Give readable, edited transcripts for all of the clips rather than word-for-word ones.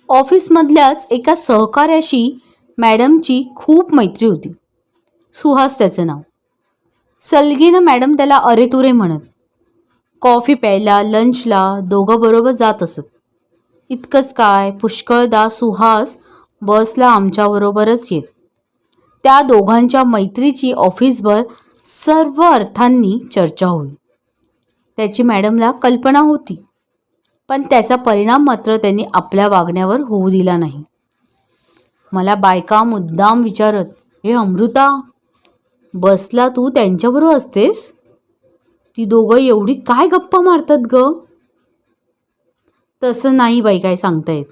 ऑफिसमधल्याच एका सहकार्याशी मॅडमची खूप मैत्री होती. सुहास त्याचं नाव. सलगीनं मॅडम त्याला अरेतुरे म्हणत. कॉफी प्यायला, लंचला दोघं बरोबर जात असत. इतकंच काय, पुष्कळदा सुहास बसला आमच्याबरोबरच येत. त्या दोघांच्या मैत्रीची ऑफिसभर सर्व अर्थांनी चर्चा होई. त्याची मॅडमला कल्पना होती, पण त्याचा परिणाम मात्र त्यांनी आपल्या वागण्यावर होऊ दिला नाही. मला बायका मुद्दाम विचारत, हे अमृता, बसला तू त्यांच्याबरोबर असतेस? ती दोघं एवढी काय गप्पा मारतात ग? तसं नाही बाई काय सांगता येत.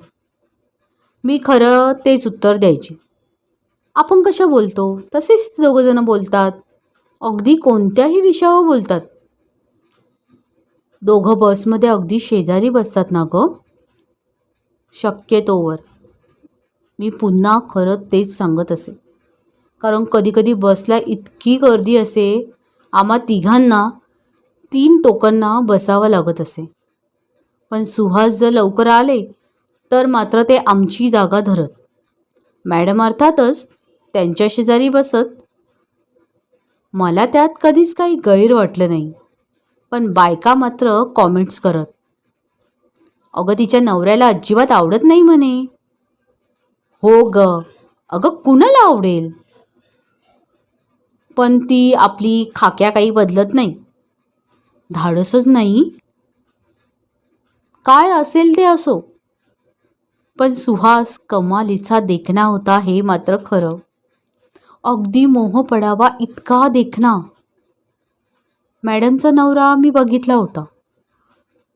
मी खरं तेच उत्तर द्यायचे. आपण कशा बोलतो तसेच दोघंजणं बोलतात. अगदी कोणत्याही विषयावर बोलतात. दोघं बसमध्ये अगदी शेजारी बसतात ना ग? शक्यतोवर मी पुन्हा खरं तेच सांगत असे. कारण कधी कधी बसला इतकी गर्दी असे, आम्हा तिघांना 3 टोकांना बसावं लागत असे. पण सुहास जर लवकर आले तर मात्र ते आमची जागा धरत. मॅडम अर्थातच त्यांच्या शेजारी बसत. मला त्यात कधीच काही गैर वाटलं नाही. पण बायका मात्र कॉमेंट्स करत, अगं तिच्या नवऱ्याला अजिबात आवडत नाही म्हणे. हो ग, अगं कुणाला आवडेल? पण ती आपली खाक्या काही बदलत नाही. धाडसच नाही. काय असेल ते असो, पण सुहास कमालीचा देखणा होता हे मात्र खरं. अगदी मोह पडावा इतका देखणा. मॅडमचा नवरा मी बघितला होता.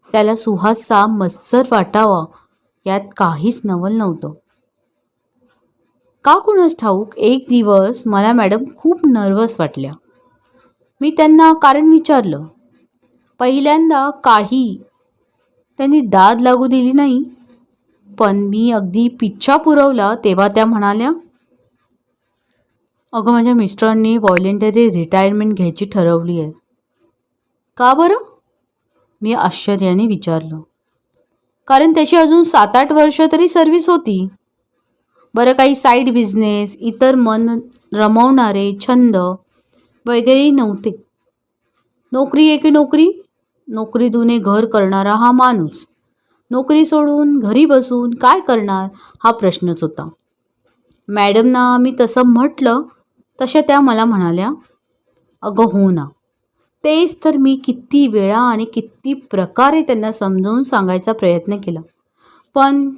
त्याला सुहासचा मत्सर वाटावा यात काहीच नवल नव्हतं. का कुणास ठाऊक एक दिवस मला मॅडम खूप नर्वस वाटल्या. मी त्यांना कारण विचारलं. पहिल्यांदा त्यांनी दाद लागू दिली नाही, पण मी अगदी पिच्छा पुरवला तेव्हा त्या म्हणाल्या, अगं माझ्या मिस्टरांनी व्हॉलेंटरी रिटायरमेंट घ्यायची ठरवली आहे. का बरं? मी आश्चर्याने विचारलं. कारण त्याची अजून 7-8 वर्ष तरी सर्व्हिस होती. बरं, काही साईड बिझनेस, इतर मन रमवणारे छंद वगैरे नव्हते. नोकरी एके नोकरी, नोकरी दुने घर करणारा हा माणूस. नोकरी सोडून घरी बसून काय करणार हा प्रश्नच होता. मॅडमना मी तसं म्हटलं तशा त्या मला म्हणाल्या, अगं हो ना. तेच तर मी किती वेळा आणि किती प्रकारे त्यांना समजावून सांगायचा प्रयत्न केला. पण